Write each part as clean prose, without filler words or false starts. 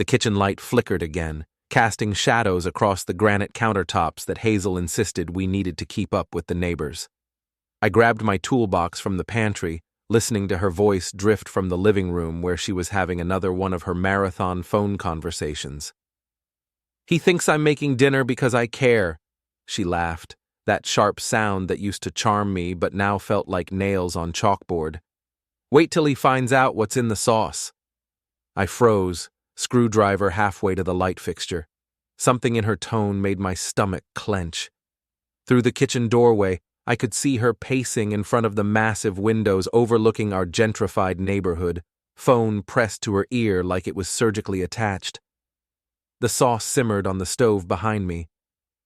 The kitchen light flickered again, casting shadows across the granite countertops that Hazel insisted we needed to keep up with the neighbors. I grabbed my toolbox from the pantry, listening to her voice drift from the living room where she was having another one of her marathon phone conversations. "He thinks I'm making dinner because I care," she laughed, that sharp sound that used to charm me but now felt like nails on chalkboard. "Wait till he finds out what's in the sauce." I froze, screwdriver halfway to the light fixture. Something in her tone made my stomach clench. Through the kitchen doorway, I could see her pacing in front of the massive windows overlooking our gentrified neighborhood, phone pressed to her ear like it was surgically attached. The sauce simmered on the stove behind me.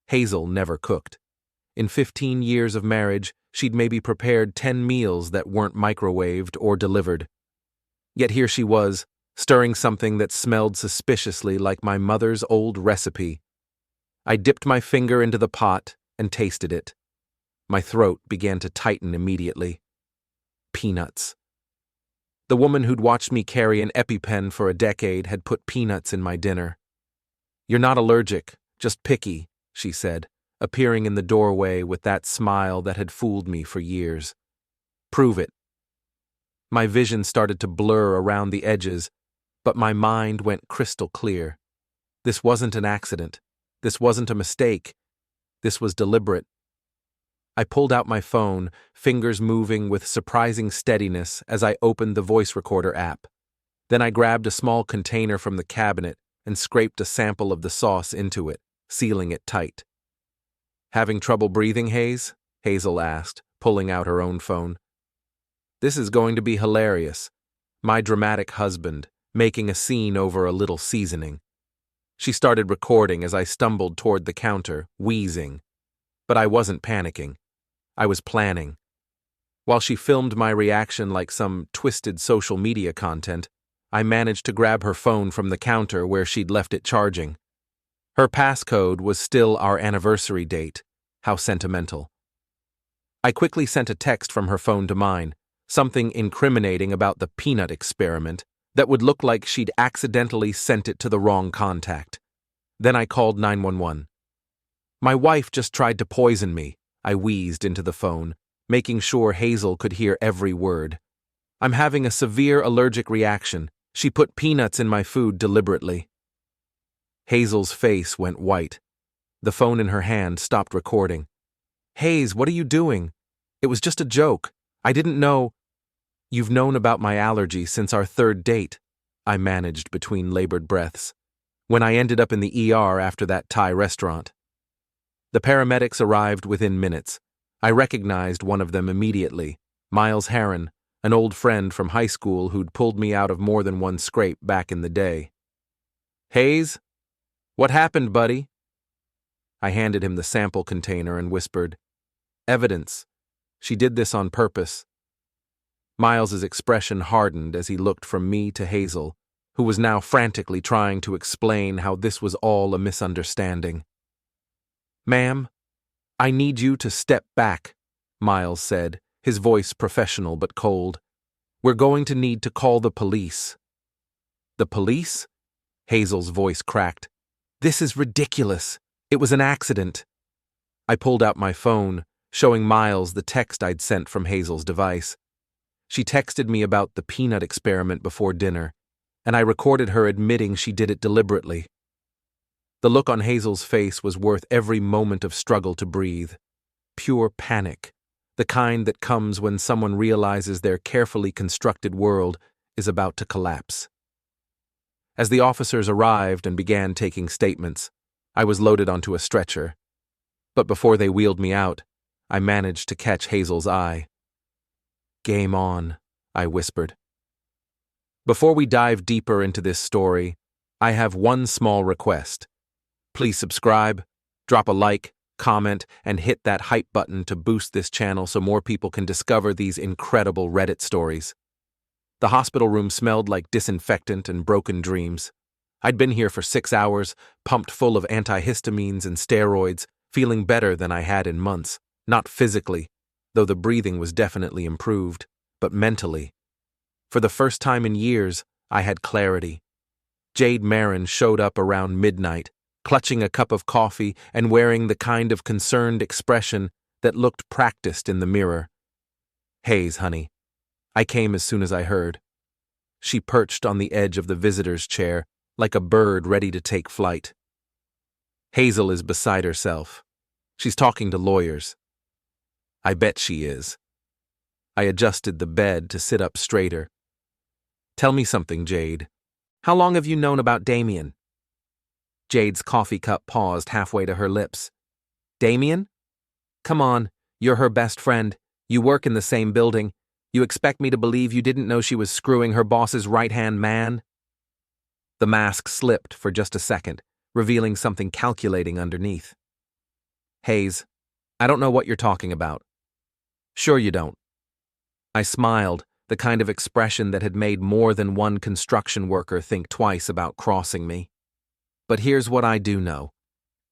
Hazel never cooked. In 15 years of marriage, she'd maybe prepared 10 meals that weren't microwaved or delivered. Yet here she was, stirring something that smelled suspiciously like my mother's old recipe. I dipped my finger into the pot and tasted it. My throat began to tighten immediately. Peanuts. The woman who'd watched me carry an EpiPen for a decade had put peanuts in my dinner. "You're not allergic, just picky," she said, appearing in the doorway with that smile that had fooled me for years. "Prove it." My vision started to blur around the edges, but my mind went crystal clear. This wasn't an accident. This wasn't a mistake. This was deliberate. I pulled out my phone, fingers moving with surprising steadiness as I opened the voice recorder app. Then I grabbed a small container from the cabinet and scraped a sample of the sauce into it, sealing it tight. "Having trouble breathing, Hayes?" Hazel asked, pulling out her own phone. "This is going to be hilarious. My dramatic husband, making a scene over a little seasoning." She started recording as I stumbled toward the counter, wheezing. But I wasn't panicking. I was planning. While she filmed my reaction like some twisted social media content, I managed to grab her phone from the counter where she'd left it charging. Her passcode was still our anniversary date. How sentimental. I quickly sent a text from her phone to mine, something incriminating about the peanut experiment that would look like she'd accidentally sent it to the wrong contact. Then I called 911. "My wife just tried to poison me," I wheezed into the phone, making sure Hazel could hear every word. "I'm having a severe allergic reaction. She put peanuts in my food deliberately." Hazel's face went white. The phone in her hand stopped recording. "Hayes, what are you doing? It was just a joke. I didn't know." "You've known about my allergy since our third date," I managed between labored breaths, when I ended up in the ER after that Thai restaurant. The paramedics arrived within minutes. I recognized one of them immediately, Miles Harron, an old friend from high school who'd pulled me out of more than one scrape back in the day. "Hayes? What happened, buddy?" I handed him the sample container and whispered, "Evidence. She did this on purpose." Miles's expression hardened as he looked from me to Hazel, who was now frantically trying to explain how this was all a misunderstanding. "Ma'am, I need you to step back," Miles said, his voice professional but cold. "We're going to need to call the police." "The police?" Hazel's voice cracked. "This is ridiculous. It was an accident." I pulled out my phone, showing Miles the text I'd sent from Hazel's device. She texted me about the peanut experiment before dinner, and I recorded her admitting she did it deliberately. The look on Hazel's face was worth every moment of struggle to breathe. Pure panic, the kind that comes when someone realizes their carefully constructed world is about to collapse. As the officers arrived and began taking statements, I was loaded onto a stretcher. But before they wheeled me out, I managed to catch Hazel's eye. "Game on," I whispered. Before we dive deeper into this story, I have one small request. Please subscribe, drop a like, comment, and hit that hype button to boost this channel so more people can discover these incredible Reddit stories. The hospital room smelled like disinfectant and broken dreams. I'd been here for 6 hours, pumped full of antihistamines and steroids, feeling better than I had in months, not physically, though the breathing was definitely improved, but mentally. For the first time in years, I had clarity. Jade Marin showed up around midnight, clutching a cup of coffee and wearing the kind of concerned expression that looked practiced in the mirror. "Haze, honey. I came as soon as I heard." She perched on the edge of the visitor's chair, like a bird ready to take flight. Hazel is beside herself. She's talking to lawyers. I bet she is. I adjusted the bed to sit up straighter. Tell me something, Jade. How long have you known about Damian? Jade's coffee cup paused halfway to her lips. Damian? Come on, you're her best friend. You work in the same building. You expect me to believe you didn't know she was screwing her boss's right-hand man? The mask slipped for just a second, revealing something calculating underneath. Haze, I don't know what you're talking about. Sure you don't. I smiled, the kind of expression that had made more than one construction worker think twice about crossing me. But here's what I do know.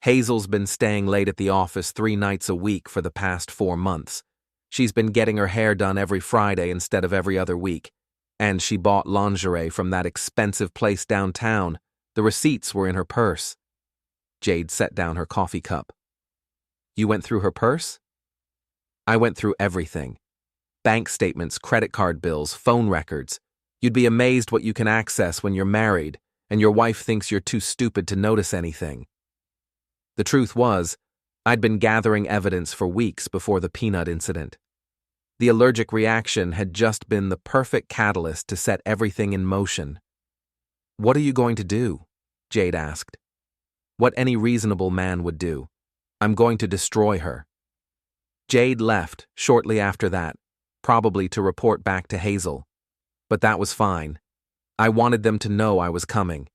Hazel's been staying late at the office 3 nights a week for the past 4 months. She's been getting her hair done every Friday instead of every other week. And she bought lingerie from that expensive place downtown. The receipts were in her purse. Jade set down her coffee cup. You went through her purse? I went through everything. Bank statements, credit card bills, phone records. You'd be amazed what you can access when you're married, and your wife thinks you're too stupid to notice anything. The truth was, I'd been gathering evidence for weeks before the peanut incident. The allergic reaction had just been the perfect catalyst to set everything in motion. What are you going to do? Jade asked. What any reasonable man would do. I'm going to destroy her. Jade left shortly after that, probably to report back to Hazel. But that was fine. I wanted them to know I was coming.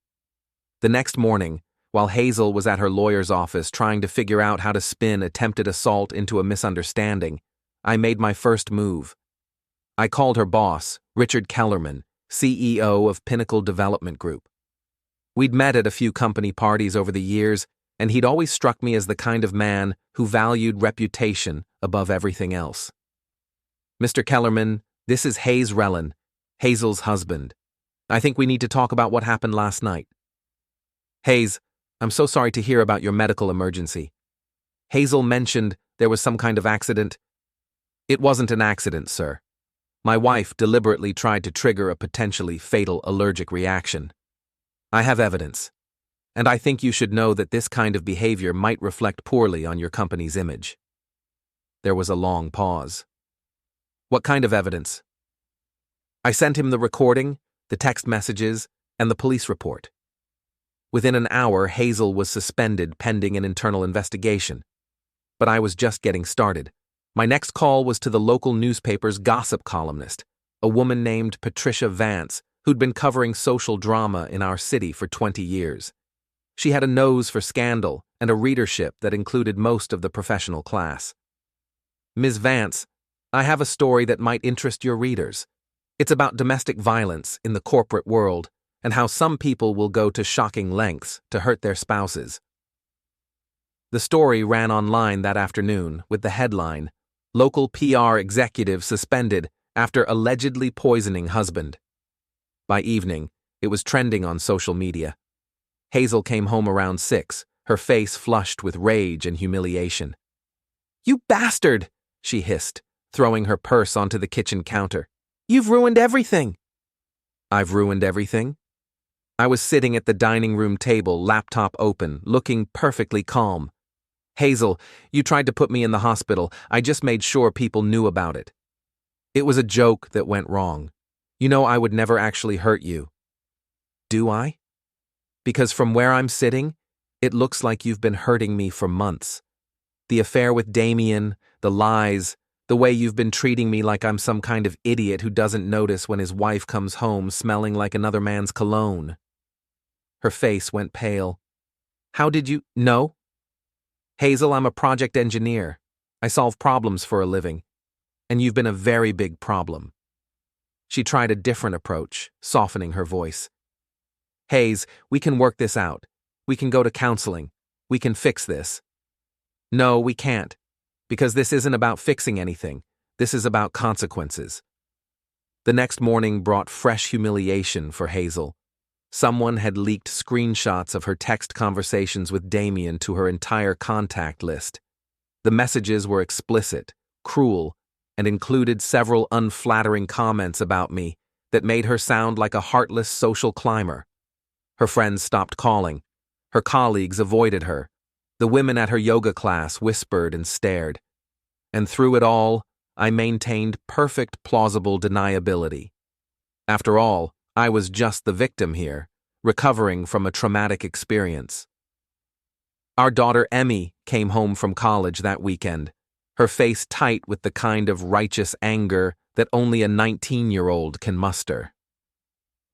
The next morning, while Hazel was at her lawyer's office trying to figure out how to spin attempted assault into a misunderstanding, I made my first move. I called her boss, Richard Kellerman, CEO of Pinnacle Development Group. We'd met at a few company parties over the years, and he'd always struck me as the kind of man who valued reputation above everything else. Mr. Kellerman, this is Hayes Rellin, Hazel's husband. I think we need to talk about what happened last night. Hayes, I'm so sorry to hear about your medical emergency. Hazel mentioned there was some kind of accident. It wasn't an accident, sir. My wife deliberately tried to trigger a potentially fatal allergic reaction. I have evidence, and I think you should know that this kind of behavior might reflect poorly on your company's image. There was a long pause. What kind of evidence? I sent him the recording, the text messages, and the police report. Within an hour, Hazel was suspended pending an internal investigation. But I was just getting started. My next call was to the local newspaper's gossip columnist, a woman named Patricia Vance, who'd been covering social drama in our city for 20 years. She had a nose for scandal and a readership that included most of the professional class. Ms. Vance, I have a story that might interest your readers. It's about domestic violence in the corporate world and how some people will go to shocking lengths to hurt their spouses. The story ran online that afternoon with the headline, Local PR Executive Suspended After Allegedly Poisoning Husband. By evening, it was trending on social media. Hazel came home around 6, her face flushed with rage and humiliation. You bastard, she hissed, throwing her purse onto the kitchen counter. You've ruined everything. I've ruined everything? I was sitting at the dining room table, laptop open, looking perfectly calm. Hazel, you tried to put me in the hospital. I just made sure people knew about it. It was a joke that went wrong. You know I would never actually hurt you. Do I? Because from where I'm sitting, it looks like you've been hurting me for months. The affair with Damian, the lies, the way you've been treating me like I'm some kind of idiot who doesn't notice when his wife comes home smelling like another man's cologne. Her face went pale. How did you know? Hazel, I'm a project engineer. I solve problems for a living. And you've been a very big problem. She tried a different approach, softening her voice. Hayes, we can work this out. We can go to counseling. We can fix this. No, we can't. Because this isn't about fixing anything. This is about consequences. The next morning brought fresh humiliation for Hazel. Someone had leaked screenshots of her text conversations with Damian to her entire contact list. The messages were explicit, cruel, and included several unflattering comments about me that made her sound like a heartless social climber. Her friends stopped calling. Her colleagues avoided her. The women at her yoga class whispered and stared. And through it all, I maintained perfect plausible deniability. After all, I was just the victim here, recovering from a traumatic experience. Our daughter Emmy came home from college that weekend, her face tight with the kind of righteous anger that only a 19-year-old can muster.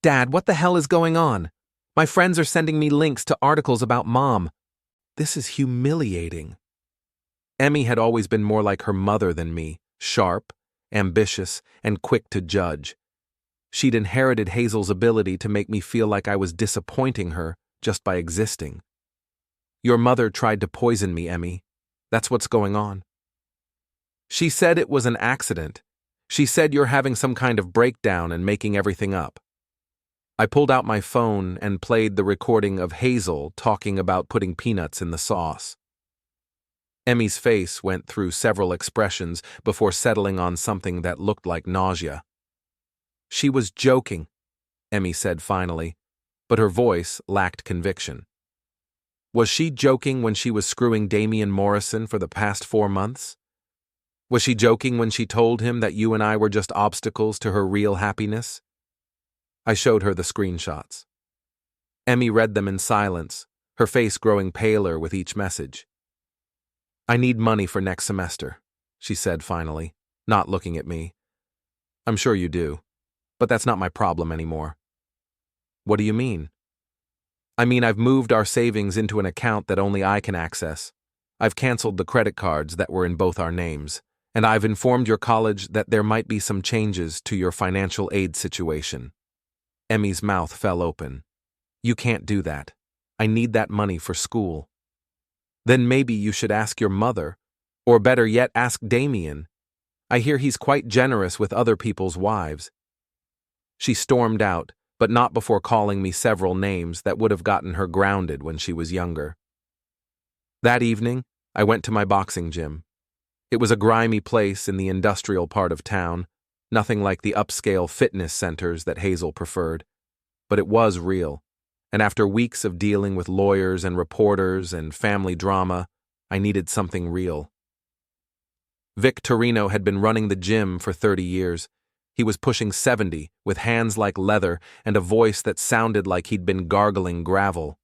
"Dad, what the hell is going on? My friends are sending me links to articles about Mom. This is humiliating." Emmy had always been more like her mother than me, sharp, ambitious, and quick to judge. She'd inherited Hazel's ability to make me feel like I was disappointing her just by existing. "Your mother tried to poison me, Emmy. That's what's going on." "She said it was an accident. She said you're having some kind of breakdown and making everything up." I pulled out my phone and played the recording of Hazel talking about putting peanuts in the sauce. Emmy's face went through several expressions before settling on something that looked like nausea. "She was joking," Emmy said finally, but her voice lacked conviction. "Was she joking when she was screwing Damian Morrison for the past 4 months? Was she joking when she told him that you and I were just obstacles to her real happiness?" I showed her the screenshots. Emmy read them in silence, her face growing paler with each message. "I need money for next semester," she said finally, not looking at me. "I'm sure you do, but that's not my problem anymore." "What do you mean?" "I mean, I've moved our savings into an account that only I can access. I've canceled the credit cards that were in both our names, and I've informed your college that there might be some changes to your financial aid situation." Emmy's mouth fell open. "You can't do that. I need that money for school." "Then maybe you should ask your mother, or better yet, ask Damian. I hear he's quite generous with other people's wives." She stormed out, but not before calling me several names that would have gotten her grounded when she was younger. That evening, I went to my boxing gym. It was a grimy place in the industrial part of town, nothing like the upscale fitness centers that Hazel preferred. But it was real, and after weeks of dealing with lawyers and reporters and family drama, I needed something real. Vic Torino had been running the gym for 30 years. He was pushing 70, with hands like leather and a voice that sounded like he'd been gargling gravel.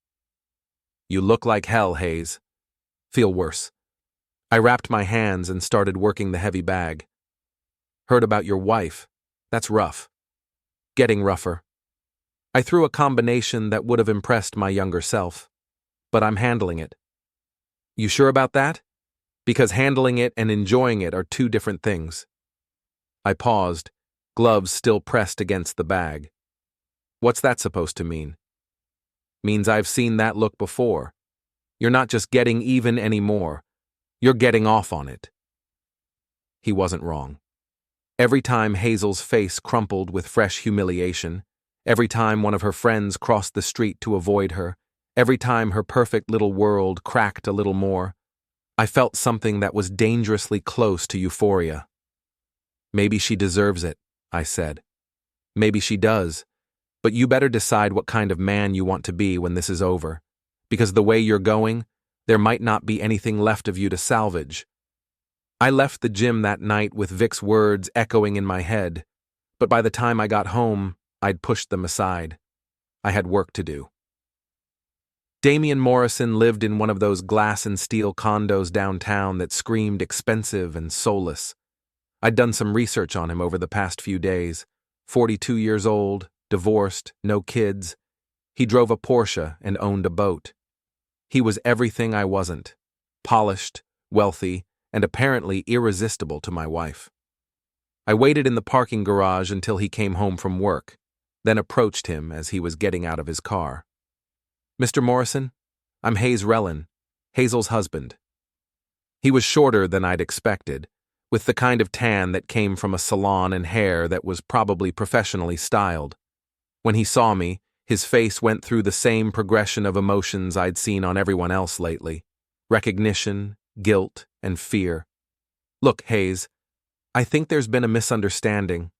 "You look like hell, Hayes. Feel worse." I wrapped my hands and started working the heavy bag. "Heard about your wife. That's rough. Getting rougher." I threw a combination that would have impressed my younger self. "But I'm handling it." "You sure about that? Because handling it and enjoying it are two different things." I paused, gloves still pressed against the bag. "What's that supposed to mean?" "Means I've seen that look before. You're not just getting even anymore. You're getting off on it." He wasn't wrong. Every time Hazel's face crumpled with fresh humiliation, every time one of her friends crossed the street to avoid her, every time her perfect little world cracked a little more, I felt something that was dangerously close to euphoria. "Maybe she deserves it," I said. "Maybe she does, but you better decide what kind of man you want to be when this is over, because the way you're going, there might not be anything left of you to salvage." I left the gym that night with Vic's words echoing in my head, but by the time I got home, I'd pushed them aside. I had work to do. Damian Morrison lived in one of those glass and steel condos downtown that screamed expensive and soulless. I'd done some research on him over the past few days. 42 years old, divorced, no kids. He drove a Porsche and owned a boat. He was everything I wasn't: polished, wealthy, and apparently irresistible to my wife. I waited in the parking garage until he came home from work, then approached him as he was getting out of his car. "Mr. Morrison, I'm Rellin, Hazel's husband." He was shorter than I'd expected, with the kind of tan that came from a salon and hair that was probably professionally styled. When he saw me, His face went through the same progression of emotions I'd seen on everyone else lately: recognition, guilt, and fear. Look, Hayes, I think there's been a misunderstanding.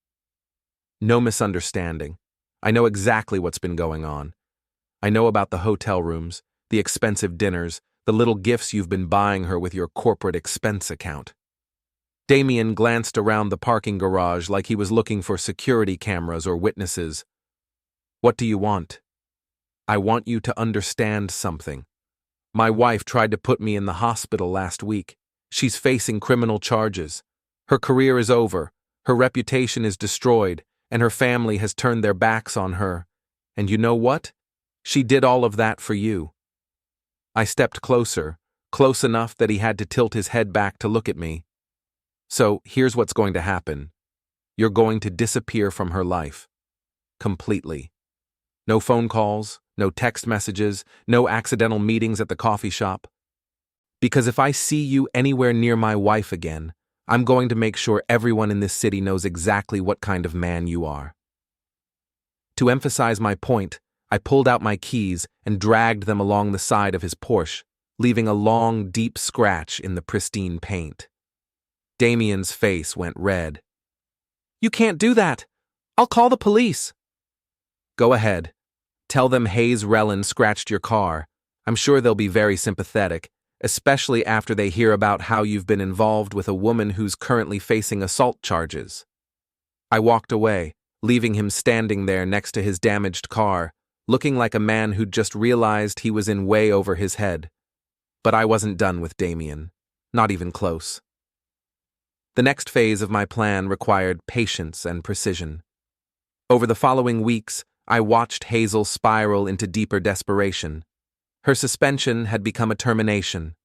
No misunderstanding. I know exactly what's been going on. I know about the hotel rooms, the expensive dinners, the little gifts you've been buying her with your corporate expense account. Damian glanced around the parking garage like he was looking for security cameras or witnesses. What do you want? I want you to understand something. My wife tried to put me in the hospital last week. She's facing criminal charges. Her career is over, her reputation is destroyed, and her family has turned their backs on her. And you know what? She did all of that for you. I stepped closer, close enough that he had to tilt his head back to look at me. So here's what's going to happen. You're going to disappear from her life. Completely. No phone calls, no text messages, no accidental meetings at the coffee shop. Because if I see you anywhere near my wife again, I'm going to make sure everyone in this city knows exactly what kind of man you are. To emphasize my point, I pulled out my keys and dragged them along the side of his Porsche, leaving a long, deep scratch in the pristine paint. Damian's face went red. You can't do that. I'll call the police. Go ahead. Tell them Rellin scratched your car. I'm sure they'll be very sympathetic, especially after they hear about how you've been involved with a woman who's currently facing assault charges. I walked away, leaving him standing there next to his damaged car, looking like a man who'd just realized he was in way over his head. But I wasn't done with Damian. Not even close. The next phase of my plan required patience and precision. Over the following weeks, I watched Hazel spiral into deeper desperation. Her suspension had become a termination.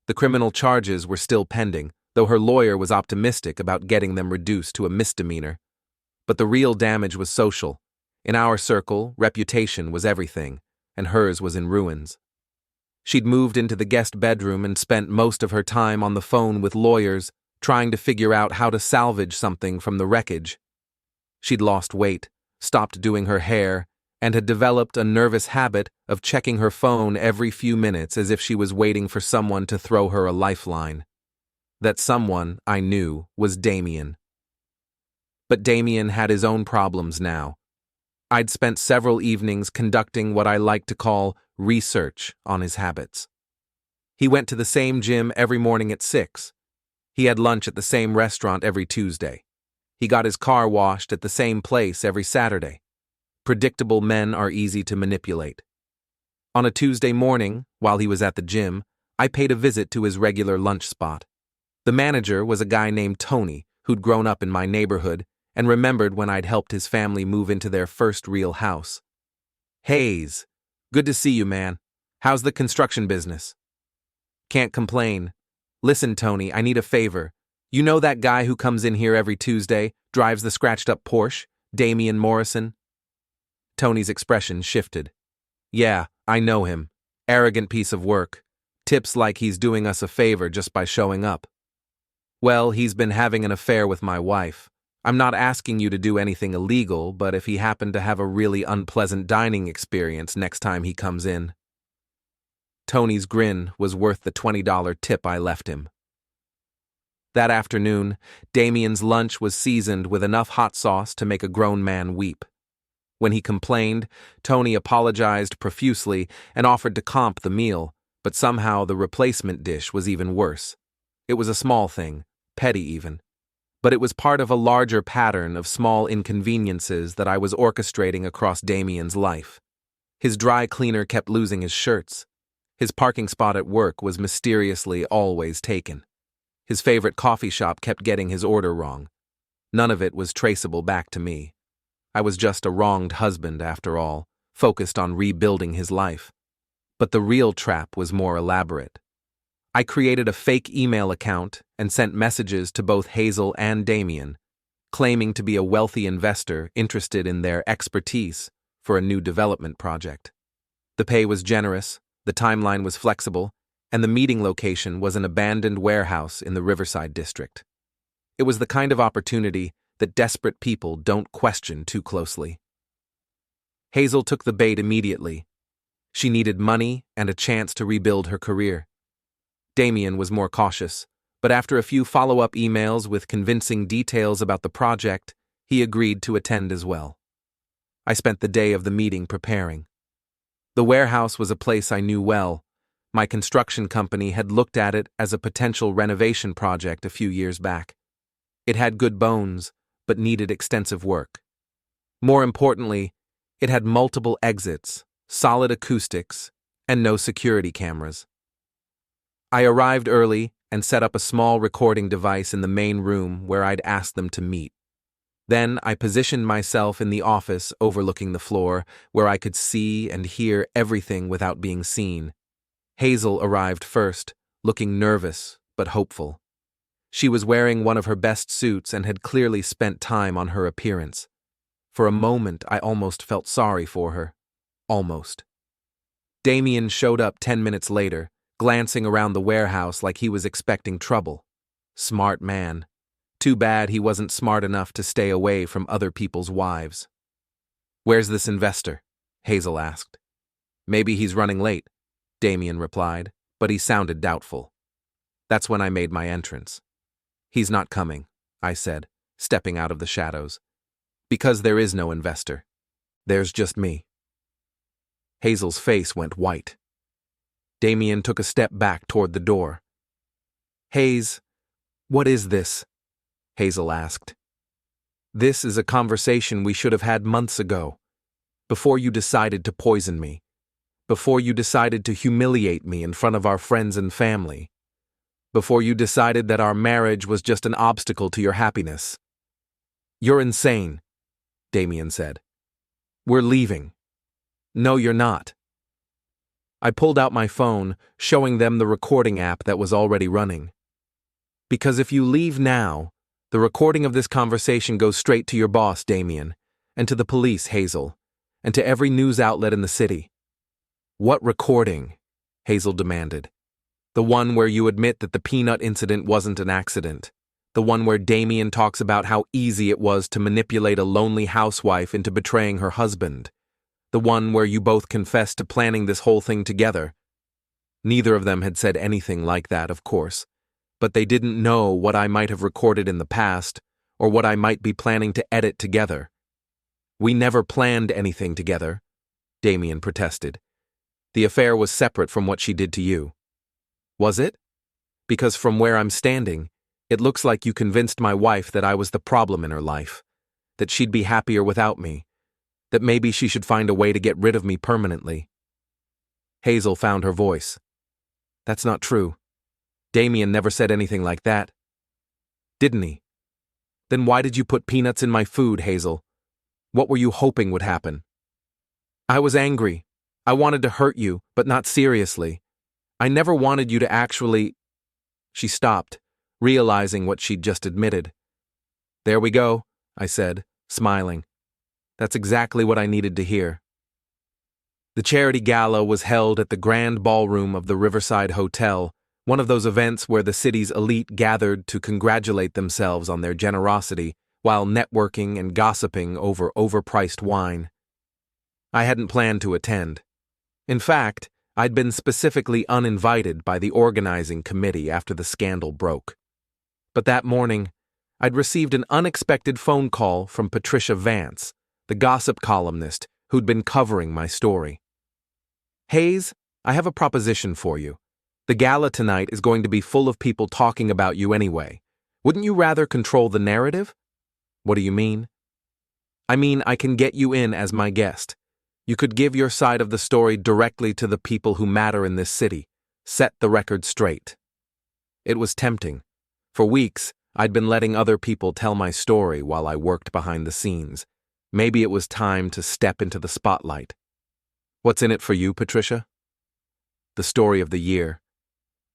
The criminal charges were still pending, though her lawyer was optimistic about getting them reduced to a misdemeanor. But the real damage was social. In our circle, reputation was everything, and hers was in ruins. She'd moved into the guest bedroom and spent most of her time on the phone with lawyers, trying to figure out how to salvage something from the wreckage. She'd lost weight, stopped doing her hair, and had developed a nervous habit of checking her phone every few minutes as if she was waiting for someone to throw her a lifeline. That someone, I knew, was Damian. But Damian had his own problems now. I'd spent several evenings conducting what I like to call research on his habits. He went to the same gym every morning at 6. He had lunch at the same restaurant every Tuesday. He got his car washed at the same place every Saturday. Predictable men are easy to manipulate. On a Tuesday morning, while he was at the gym, I paid a visit to his regular lunch spot. The manager was a guy named Tony, who'd grown up in my neighborhood and remembered when I'd helped his family move into their first real house. Hayes, good to see you, man. How's the construction business? Can't complain. Listen, Tony, I need a favor. You know that guy who comes in here every Tuesday, drives the scratched-up Porsche, Damian Morrison? Tony's expression shifted. Yeah, I know him. Arrogant piece of work. Tips like he's doing us a favor just by showing up. Well, he's been having an affair with my wife. I'm not asking you to do anything illegal, but if he happened to have a really unpleasant dining experience next time he comes in. Tony's grin was worth the $20 tip I left him. That afternoon, Damian's lunch was seasoned with enough hot sauce to make a grown man weep. When he complained, Tony apologized profusely and offered to comp the meal, but somehow the replacement dish was even worse. It was a small thing, petty even, but it was part of a larger pattern of small inconveniences that I was orchestrating across Damian's life. His dry cleaner kept losing his shirts. His parking spot at work was mysteriously always taken. His favorite coffee shop kept getting his order wrong. None of it was traceable back to me. I was just a wronged husband, after all, focused on rebuilding his life. But the real trap was more elaborate. I created a fake email account and sent messages to both Hazel and Damian, claiming to be a wealthy investor interested in their expertise for a new development project. The pay was generous, the timeline was flexible, and the meeting location was an abandoned warehouse in the Riverside district. It was the kind of opportunity that desperate people don't question too closely. Hazel took the bait immediately. She needed money and a chance to rebuild her career. Damian was more cautious, but after a few follow-up emails with convincing details about the project, he agreed to attend as well. I spent the day of the meeting preparing. The warehouse was a place I knew well. My construction company had looked at it as a potential renovation project a few years back. It had good bones, but needed extensive work. More importantly, it had multiple exits, solid acoustics, and no security cameras. I arrived early and set up a small recording device in the main room where I'd asked them to meet. Then I positioned myself in the office overlooking the floor, where I could see and hear everything without being seen. Hazel arrived first, looking nervous but hopeful. She was wearing one of her best suits and had clearly spent time on her appearance. For a moment, I almost felt sorry for her. Almost. Damian showed up 10 minutes later, glancing around the warehouse like he was expecting trouble. Smart man. Too bad he wasn't smart enough to stay away from other people's wives. "Where's this investor?" Hazel asked. "Maybe he's running late," Damian replied, but he sounded doubtful. That's when I made my entrance. "He's not coming," I said, stepping out of the shadows. "Because there is no investor. There's just me." Hazel's face went white. Damian took a step back toward the door. "Hayes, what is this?" Hazel asked. "This is a conversation we should have had months ago, before you decided to poison me, before you decided to humiliate me in front of our friends and family, before you decided that our marriage was just an obstacle to your happiness." "You're insane," Damian said. "We're leaving." "No, you're not." I pulled out my phone, showing them the recording app that was already running. "Because if you leave now, the recording of this conversation goes straight to your boss, Damian, and to the police, Hazel, and to every news outlet in the city." "What recording?" Hazel demanded. "The one where you admit that the peanut incident wasn't an accident. The one where Damian talks about how easy it was to manipulate a lonely housewife into betraying her husband. The one where you both confessed to planning this whole thing together." Neither of them had said anything like that, of course, but they didn't know what I might have recorded in the past or what I might be planning to edit together. "We never planned anything together," Damian protested. "The affair was separate from what she did to you." "Was it? Because from where I'm standing, it looks like you convinced my wife that I was the problem in her life, that she'd be happier without me, that maybe she should find a way to get rid of me permanently." Hazel found her voice. "That's not true. Damian never said anything like that." "Didn't he? Then why did you put peanuts in my food, Hazel? What were you hoping would happen?" "I was angry. I wanted to hurt you, but not seriously. I never wanted you to actually—" She stopped, realizing what she'd just admitted. "There we go," I said, smiling. "That's exactly what I needed to hear." The charity gala was held at the grand ballroom of the Riverside Hotel, one of those events where the city's elite gathered to congratulate themselves on their generosity while networking and gossiping over overpriced wine. I hadn't planned to attend. In fact, I'd been specifically uninvited by the organizing committee after the scandal broke. But that morning, I'd received an unexpected phone call from Patricia Vance, the gossip columnist who'd been covering my story. "Hayes, I have a proposition for you. The gala tonight is going to be full of people talking about you anyway. Wouldn't you rather control the narrative?" "What do you mean?" "I mean, I can get you in as my guest. You could give your side of the story directly to the people who matter in this city. Set the record straight." It was tempting. For weeks, I'd been letting other people tell my story while I worked behind the scenes. Maybe it was time to step into the spotlight. "What's in it for you, Patricia?" "The story of the year.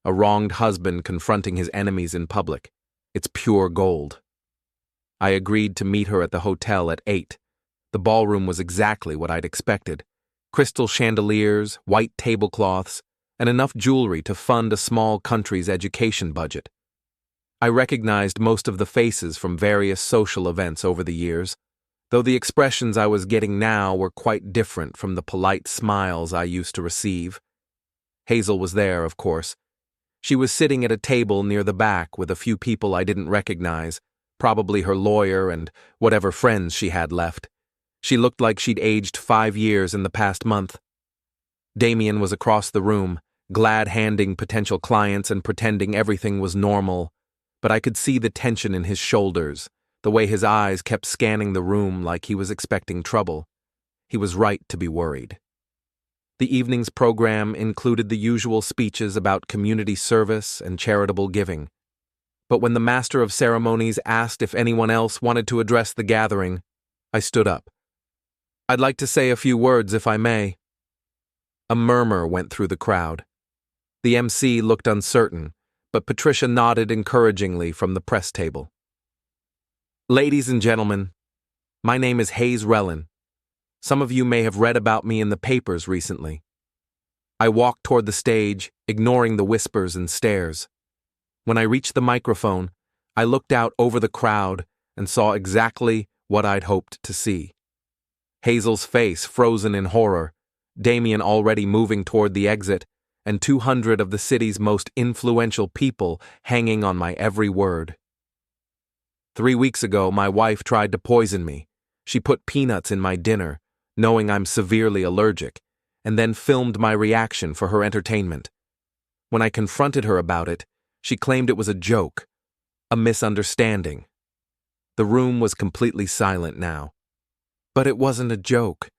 A wronged husband confronting his enemies in public. It's pure gold." I agreed to meet her at the hotel at 8. The ballroom was exactly what I'd expected. Crystal chandeliers, white tablecloths, and enough jewelry to fund a small country's education budget. I recognized most of the faces from various social events over the years. though the expressions I was getting now were quite different from the polite smiles I used to receive. Hazel was there, of course. She was sitting at a table near the back with a few people I didn't recognize, probably her lawyer and whatever friends she had left. She looked like she'd aged 5 years in the past month. Damian was across the room, glad-handing potential clients and pretending everything was normal, but I could see the tension in his shoulders, the way his eyes kept scanning the room like he was expecting trouble. He was right to be worried. The evening's program included the usual speeches about community service and charitable giving. But when the master of ceremonies asked if anyone else wanted to address the gathering, I stood up. "I'd like to say a few words, if I may." A murmur went through the crowd. The MC looked uncertain, but Patricia nodded encouragingly from the press table. "Ladies and gentlemen, my name is Rellin. Some of you may have read about me in the papers recently." I walked toward the stage, ignoring the whispers and stares. When I reached the microphone, I looked out over the crowd and saw exactly what I'd hoped to see. Hazel's face frozen in horror, Damian already moving toward the exit, and 200 of the city's most influential people hanging on my every word. 3 weeks ago, my wife tried to poison me. She put peanuts in my dinner, knowing I'm severely allergic, and then filmed my reaction for her entertainment. When I confronted her about it, she claimed it was a joke, a misunderstanding. The room was completely silent now. But it wasn't a joke.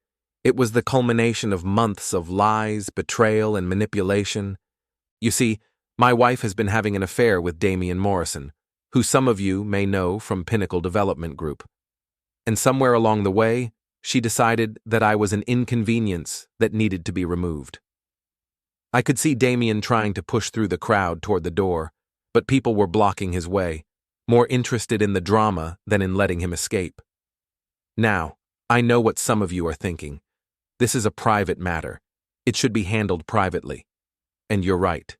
It was the culmination of months of lies, betrayal, and manipulation. You see, my wife has been having an affair with Damian Morrison, who some of you may know from Pinnacle Development Group. And somewhere along the way, she decided that I was an inconvenience that needed to be removed. I could see Damian trying to push through the crowd toward the door, but people were blocking his way, more interested in the drama than in letting him escape. Now, I know what some of you are thinking. This is a private matter. It should be handled privately. And you're right.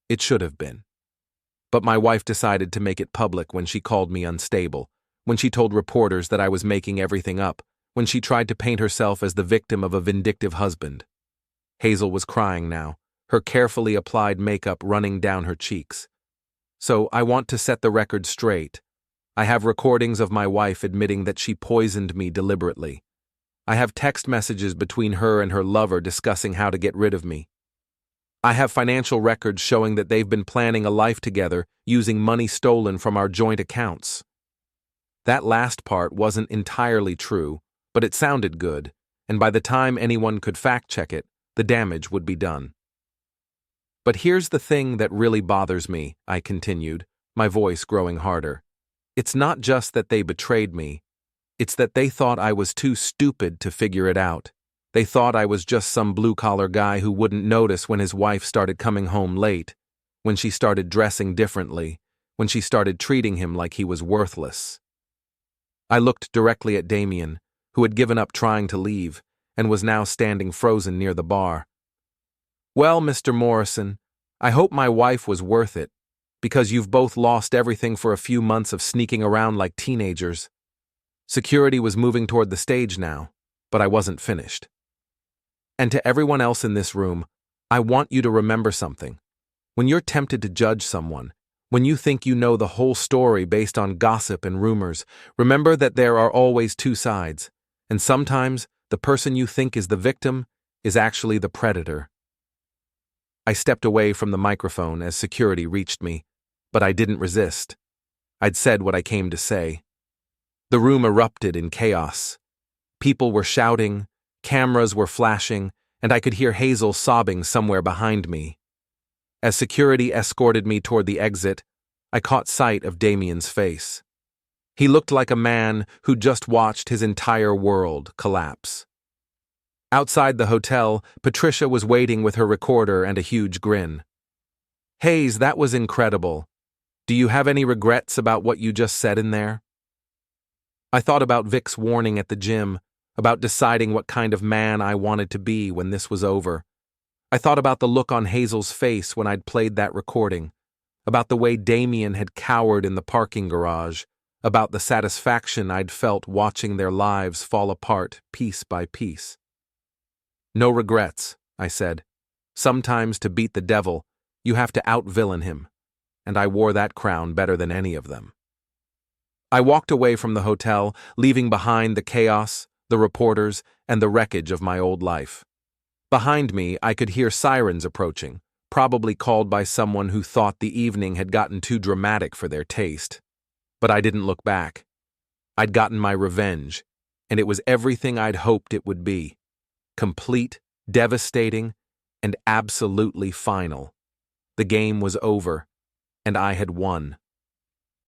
It should have been. But my wife decided to make it public when she called me unstable, when she told reporters that I was making everything up, when she tried to paint herself as the victim of a vindictive husband. Hazel was crying now, her carefully applied makeup running down her cheeks. So I want to set the record straight. I have recordings of my wife admitting that she poisoned me deliberately. I have text messages between her and her lover discussing how to get rid of me. I have financial records showing that they've been planning a life together using money stolen from our joint accounts. That last part wasn't entirely true, but it sounded good, and by the time anyone could fact-check it, the damage would be done. But here's the thing that really bothers me, I continued, my voice growing harder. It's not just that they betrayed me. It's that they thought I was too stupid to figure it out. They thought I was just some blue-collar guy who wouldn't notice when his wife started coming home late, when she started dressing differently, when she started treating him like he was worthless. I looked directly at Damian, who had given up trying to leave, and was now standing frozen near the bar. "Well, Mr. Morrison, I hope my wife was worth it, because you've both lost everything for a few months of sneaking around like teenagers." Security was moving toward the stage now, but I wasn't finished. "And to everyone else in this room, I want you to remember something. When you're tempted to judge someone, when you think you know the whole story based on gossip and rumors, remember that there are always two sides, and sometimes the person you think is the victim is actually the predator." I stepped away from the microphone as security reached me, but I didn't resist. I'd said what I came to say. The room erupted in chaos. People were shouting, cameras were flashing, and I could hear Hazel sobbing somewhere behind me. As security escorted me toward the exit, I caught sight of Damian's face. He looked like a man who just watched his entire world collapse. Outside the hotel, Patricia was waiting with her recorder and a huge grin. "Hayes, that was incredible. Do you have any regrets about what you just said in there?" I thought about Vic's warning at the gym, about deciding what kind of man I wanted to be when this was over. I thought about the look on Hazel's face when I'd played that recording, about the way Damian had cowered in the parking garage, about the satisfaction I'd felt watching their lives fall apart piece by piece. "No regrets," I said. "Sometimes to beat the devil, you have to out-villain him, and I wore that crown better than any of them." I walked away from the hotel, leaving behind the chaos, the reporters, and the wreckage of my old life. Behind me, I could hear sirens approaching, probably called by someone who thought the evening had gotten too dramatic for their taste. But I didn't look back. I'd gotten my revenge, and it was everything I'd hoped it would be. Complete, devastating, and absolutely final. The game was over, and I had won.